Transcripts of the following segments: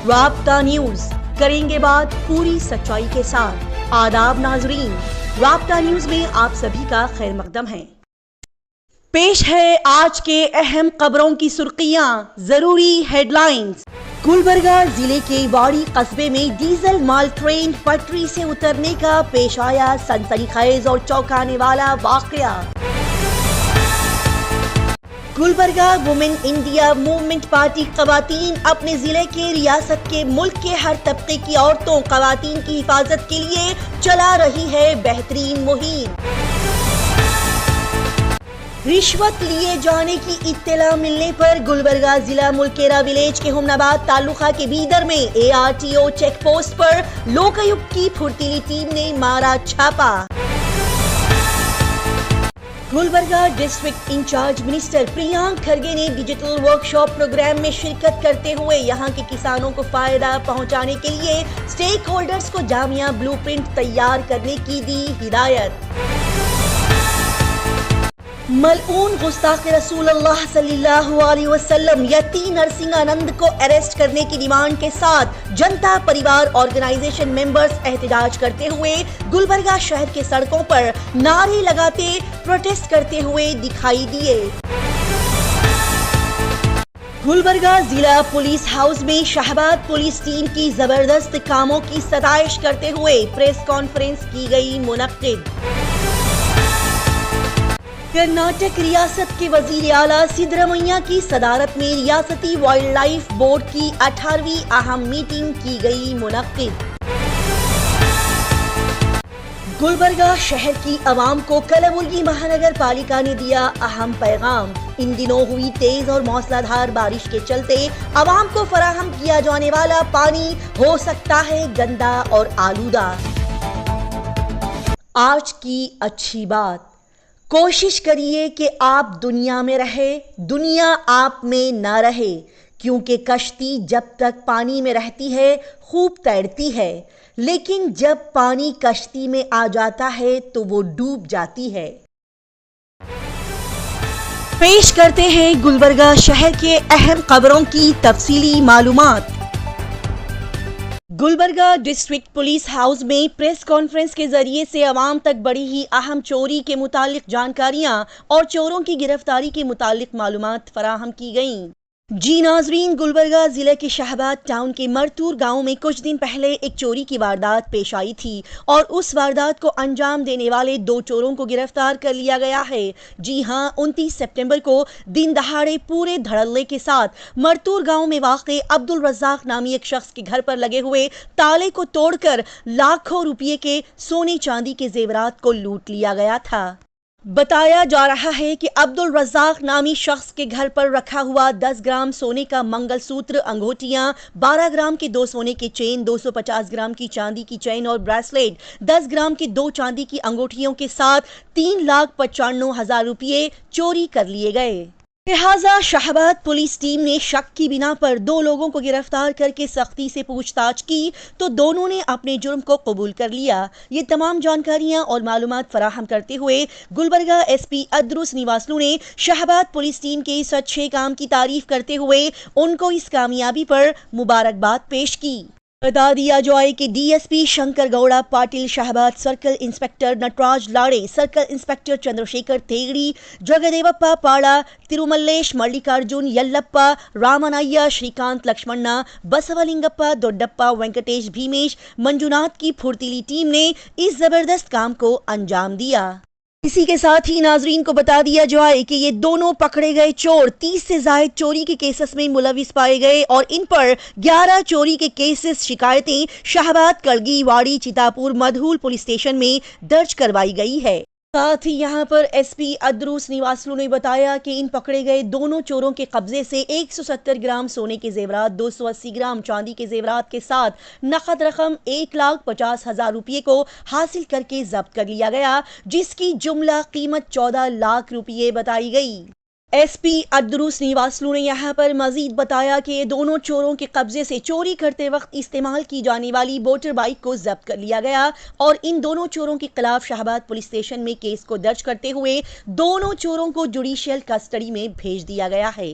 رابطہ نیوز کریں گے بات پوری سچائی کے ساتھ۔ آداب ناظرین، رابطہ نیوز میں آپ سبھی کا خیر مقدم ہے۔ پیش ہے آج کے اہم خبروں کی سرخیاں، ضروری ہیڈ لائنز۔ گلبرگہ ضلع کے واڑی قصبے میں ڈیزل مال ٹرین پٹری سے اترنے کا پیش آیا سنسنی خیز اور چونکانے والا واقعہ۔ Gulbarga women India movement party خواتین اپنے ضلع کے، ریاست کے، ملک کے ہر طبقے کی عورتوں خواتین کی حفاظت کے لیے چلا رہی ہے بہترین مہم۔ رشوت لیے جانے کی اطلاع ملنے پر گلبرگہ ضلع ملکیرہ ولیج کے ہمناباد تعلقہ کے بیدر میں ARTO چیک پوسٹ پر لوکایکت کی پھرتیلی ٹیم نے مارا چھاپا۔ Gulbarga district incharge minister پریانک Kharge نے ڈیجیٹل ورکشاپ پروگرام میں شرکت کرتے ہوئے یہاں کے کسانوں کو فائدہ پہنچانے کے لیے اسٹیک ہولڈرز کو جامع بلو پرنٹ تیار کرنے کی دی ہدایت۔ ملعون گستاخ رسول اللہ صلی اللہ علیہ وسلم یتی نرسنگانند کو اریسٹ کرنے کی ڈیمانڈ کے ساتھ جنتا پریوار آرگنائزیشن ممبرز احتجاج کرتے ہوئے گلبرگہ شہر کے سڑکوں پر نعرے لگاتے پروٹیسٹ کرتے ہوئے دکھائی دیے۔ گلبرگہ ضلع پولیس ہاؤس میں شہباد پولیس ٹیم کی زبردست کاموں کی ستائش کرتے ہوئے پریس کانفرنس کی گئی منعقد۔ کرناٹک ریاست کے وزیر اعلیٰ سدرامیا کی صدارت میں ریاستی وائلڈ لائف بورڈ کی 18ویں اہم میٹنگ کی گئی منعقد۔ گلبرگہ شہر کی عوام کو کلبرگی مہانگر پالیکا نے دیا اہم پیغام۔ ان دنوں ہوئی تیز اور موسلا دھار بارش کے چلتے عوام کو فراہم کیا جانے والا پانی ہو سکتا ہے گندا اور آلودہ۔ آج کی اچھی بات، کوشش کریے کہ آپ دنیا میں رہے، دنیا آپ میں نہ رہے، کیونکہ کشتی جب تک پانی میں رہتی ہے خوب تیرتی ہے، لیکن جب پانی کشتی میں آ جاتا ہے تو وہ ڈوب جاتی ہے۔ پیش کرتے ہیں گلبرگہ شہر کے اہم خبروں کی تفصیلی معلومات۔ گلبرگہ ڈسٹرکٹ پولیس ہاؤس میں پریس کانفرنس کے ذریعے سے عوام تک بڑی ہی اہم چوری کے متعلق جانکاریاں اور چوروں کی گرفتاری کے متعلق معلومات فراہم کی گئیں۔ جی ناظرین، گلبرگہ ضلع کے شہباد ٹاؤن کے مرتور گاؤں میں کچھ دن پہلے ایک چوری کی واردات پیش آئی تھی اور اس واردات کو انجام دینے والے 2 چوروں کو گرفتار کر لیا گیا ہے۔ جی ہاں، 29 سپٹمبر کو دن دہاڑے پورے دھڑلے کے ساتھ مرتور گاؤں میں واقع عبدالرزاق نامی ایک شخص کے گھر پر لگے ہوئے تالے کو توڑ کر لاکھوں روپے کے سونے چاندی کے زیورات کو لوٹ لیا گیا تھا۔ بتایا جا رہا ہے کہ عبدالرزاق نامی شخص کے گھر پر رکھا ہوا 10 گرام سونے کا منگل سوتر، انگوٹیاں، 12 گرام کے 2 سونے کے چین، 250 گرام کی چاندی کی چین اور بریسلیٹ، 10 گرام کے 2 چاندی کی انگوٹھیوں کے ساتھ 3,95,000 روپے چوری کر لیے گئے۔ لہٰذا شہباد پولیس ٹیم نے شک کی بنا پر 2 لوگوں کو گرفتار کر کے سختی سے پوچھ تاچھ کی تو دونوں نے اپنے جرم کو قبول کر لیا۔ یہ تمام جانکاریاں اور معلومات فراہم کرتے ہوئے گلبرگہ SP ادرو سنیواسلو نے شہباد پولیس ٹیم کے اس اچھے کام کی تعریف کرتے ہوئے ان کو اس کامیابی پر مبارکباد پیش کی۔ بتا دیا جائے کہ DSP Shankar Gowda Patil Shahabad, circle inspector Nataraj Lade, circle inspector Chandrashekhar Thegadi, Jagadevappa Pada, Tirumalesh Mallikarjun Yellappa, Ramanaiah, Shrikant Lakshmana, Basavalingappa, Doddappa, Venkatesh Bhimesh, Manjunath کی پھرتیلی ٹیم نے اس زبردست کام کو انجام دیا۔ اسی کے ساتھ ہی ناظرین کو بتا دیا جائے کہ یہ دونوں پکڑے گئے چور 30 سے زائد چوری کے کیسز میں ملوث پائے گئے اور ان پر 11 چوری کے کیسز شکایتیں شہباد، کلگی، واڑی، چتاپور، مدھول پولیس اسٹیشن میں درج کروائی گئی ہے۔ ساتھ ہی یہاں پر SP ادرو سنیواسلو نے بتایا کہ ان پکڑے گئے دونوں چوروں کے قبضے سے 170 گرام سونے کے زیورات، 280 گرام چاندی کے زیورات کے ساتھ نقد رقم 1,50,000 روپے کو حاصل کر کے ضبط کر لیا گیا، جس کی جملہ قیمت 14 لاکھ روپے بتائی گئی۔ SP ادرو سنیواسلو نے یہاں پر مزید بتایا کہ یہ دونوں چوروں کے قبضے سے چوری کرتے وقت استعمال کی جانے والی موٹر بائیک کو ضبط کر لیا گیا اور ان دونوں چوروں کے خلاف شہباد پولیس اسٹیشن میں کیس کو درج کرتے ہوئے دونوں چوروں کو جوڈیشل کسٹڈی میں بھیج دیا گیا ہے۔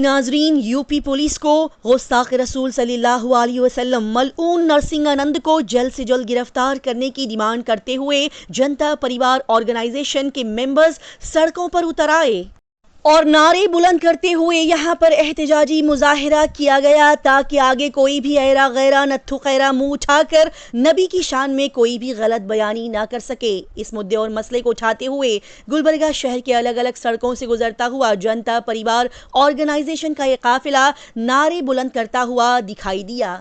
ناظرین، یو پی پولیس کو گستاخ رسول صلی اللہ علیہ وسلم ملعون نرسنگانند کو جلد سے جلد گرفتار کرنے کی ڈیمانڈ کرتے ہوئے جنتا پریوار آرگنائزیشن کے ممبرز سڑکوں پر اتر آئے اور نعرے بلند کرتے ہوئے یہاں پر احتجاجی مظاہرہ کیا گیا تاکہ آگے کوئی بھی ایرا غیرہ نتھو خیرہ منہ اٹھا کر نبی کی شان میں کوئی بھی غلط بیانی نہ کر سکے۔ اس مدعے اور مسئلے کو اٹھاتے ہوئے گلبرگہ شہر کے الگ الگ سڑکوں سے گزرتا ہوا جنتا پریوار آرگنائزیشن کا یہ قافلہ نعرے بلند کرتا ہوا دکھائی دیا۔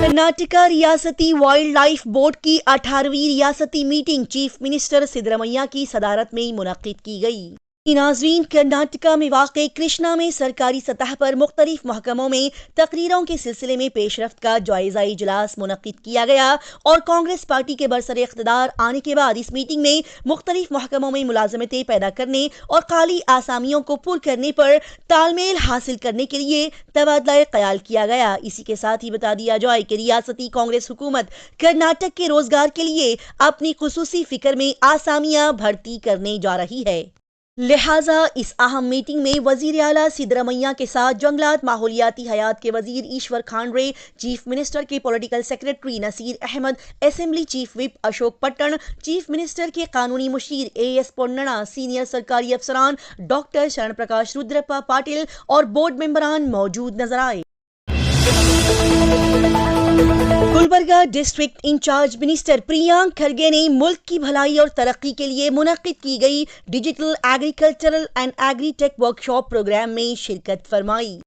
کرناٹکا ریاستی وائلڈ لائف بورڈ کی 18ویں ریاستی میٹنگ چیف منسٹر سدرامیا کی صدارت میں منعقد کی گئی۔ ناظرین، کرناٹکا میں واقع کرشنا میں سرکاری سطح پر مختلف محکموں میں تقریروں کے سلسلے میں پیش رفت کا جائزہ اجلاس منعقد کیا گیا اور کانگریس پارٹی کے برسر اقتدار آنے کے بعد اس میٹنگ میں مختلف محکموں میں ملازمتیں پیدا کرنے اور خالی آسامیوں کو پر کرنے پر تال میل حاصل کرنے کے لیے تبادلہ خیال کیا گیا۔ اسی کے ساتھ ہی بتا دیا جائے کہ ریاستی کانگریس حکومت کرناٹک کے روزگار کے لیے اپنی خصوصی فکر میں آسامیاں بھرتی کرنے جا رہی ہے۔ لہٰذا اس اہم میٹنگ میں وزیر اعلیٰ سدرامیا کے ساتھ جنگلات ماحولیاتی حیات کے وزیر ایشور کھانڈرے، چیف منسٹر کے political secretary Naseer Ahmed, assembly chief whip Ashok Pattan, chief minister کے قانونی مشیر AS پونڈنا، سینئر سرکاری افسران ڈاکٹر شرن پرکاش رودرپا پاٹل اور بورڈ ممبران موجود نظر آئے۔ Gulbarga district incharge minister پریانک Kharge نے ملک کی بھلائی اور ترقی کے لیے منعقد کی گئی digital agricultural and agri tech workshop programme میں شرکت فرمائی۔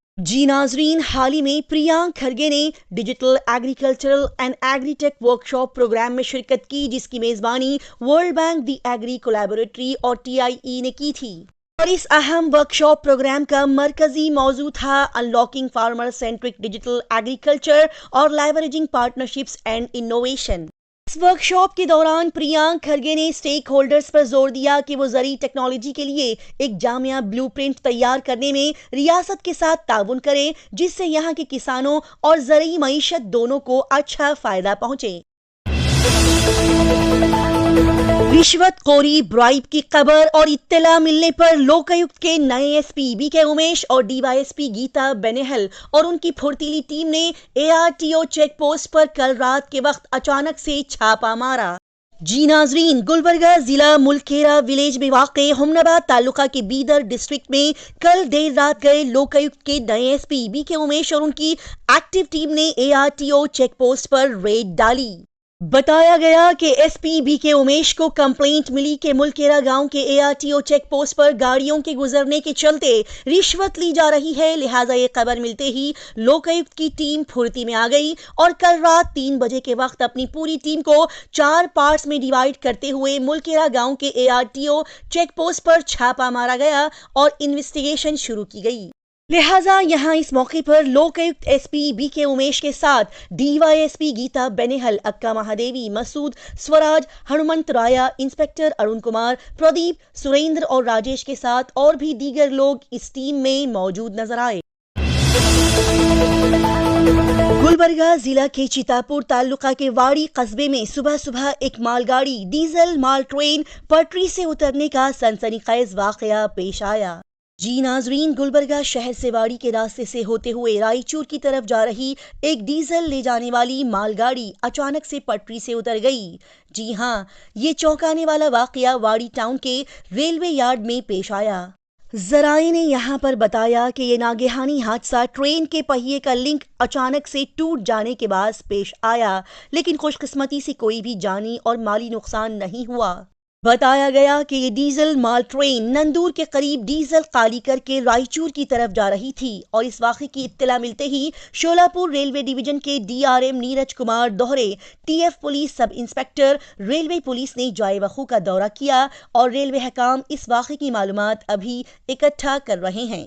ناظرین، حال ہی میں پریانک کھرگے نے digital agricultural and agri tech workshop programme میں شرکت کی، جس کی میزبانی World Bank, the Agri Collaboratory اور TIE نے کی تھی۔ اور اس اہم ورکشاپ پروگرام کا مرکزی موضوع تھا unlocking farmer centric digital agriculture اور لیوریجنگ پارٹنرشپس اینڈ انوویشن۔ اس ورکشاپ کے دوران پریانک کھرگے نے اسٹیک ہولڈرز پر زور دیا کہ وہ زرعی ٹیکنالوجی کے لیے ایک جامع بلیو پرنٹ تیار کرنے میں ریاست کے ساتھ تعاون کریں، جس سے یہاں کے کسانوں اور زرعی معیشت دونوں کو اچھا فائدہ پہنچے۔ رشوت خوری، برائب کی خبر اور اطلاع ملنے پر لوکایکت کے نئے SP BK امیش اور DYSP گیتا بینہل اور ان کی پھرتیلی ٹیم نے ARTO چیک پوسٹ پر کل رات کے وقت اچانک سے چھاپا مارا۔ ناظرین، گلبرگہ ضلع ملکھیرا ولیج میں واقع ہمناباد تعلقہ کے بیدر ڈسٹرکٹ میں کل دیر رات گئے لوکایکت کے نئے SP BK امیش اور ان کی ایکٹیو ٹیم نے ARTO چیک پوسٹ پر ریڈ ڈالی۔ بتایا گیا کہ SP BK امیش کو کمپلینٹ ملی کہ ملکھیرا گاؤں کے ARTO چیک پوسٹ پر گاڑیوں کے گزرنے کے چلتے رشوت لی جا رہی ہے، لہٰذا یہ خبر ملتے ہی لوکایکت کی ٹیم پھرتی میں آ گئی اور کل رات 3 بجے کے وقت اپنی پوری ٹیم کو 4 پارٹس میں ڈیوائیڈ کرتے ہوئے ملکھیرا گاؤں کے ARTO چیک پوسٹ پر چھاپا مارا گیا اور انویسٹیگیشن شروع کی گئی۔ لہٰذا یہاں اس موقع پر لوکایکت SP BK امیش کے ساتھ DYSP گیتا بینہل، اکا مہادیوی، مسعود، سوراج، ہنمنت رایا، انسپکٹر ارون کمار، پردیپ، سریندر اور راجیش کے ساتھ اور بھی دیگر لوگ اس ٹیم میں موجود نظر آئے۔ گلبرگہ ضلع کے چیتاپور تعلقہ کے واڑی قصبے میں صبح ایک مال گاڑی ڈیزل مال ٹرین پٹری سے اترنے کا سنسنی خیز واقعہ پیش آیا۔ ناظرین، گلبرگہ شہر سے واڑی کے راستے سے ہوتے ہوئے رائچور کی طرف جا رہی ایک ڈیزل لے جانے والی مال گاڑی اچانک سے پٹری سے اتر گئی۔ ہاں، یہ چونکانے والا واقعہ واڑی ٹاؤن کے ریلوے یارڈ میں پیش آیا۔ ذرائع نے یہاں پر بتایا کہ یہ ناگہانی حادثہ ٹرین کے پہیے کا لنک اچانک سے ٹوٹ جانے کے باعث پیش آیا، لیکن خوش قسمتی سے کوئی بھی جانی اور مالی نقصان نہیں ہوا۔ بتایا گیا کہ یہ ڈیزل مال ٹرین نندور کے قریب ڈیزل خالی کر کے رائچور کی طرف جا رہی تھی اور اس واقعے کی اطلاع ملتے ہی شولاپور ریلوے ڈویژن کے DRM Neeraj Kumar Dohare, TF police sub inspector railway police نے جائے وقوع کا دورہ کیا اور ریلوے حکام اس واقعے کی معلومات ابھی اکٹھا کر رہے ہیں۔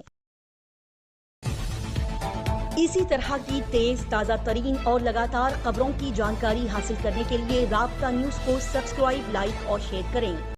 اسی طرح کی تیز تازہ ترین اور لگاتار خبروں کی جانکاری حاصل کرنے کے لیے رابطہ نیوز کو سبسکرائب، لائک اور شیئر کریں۔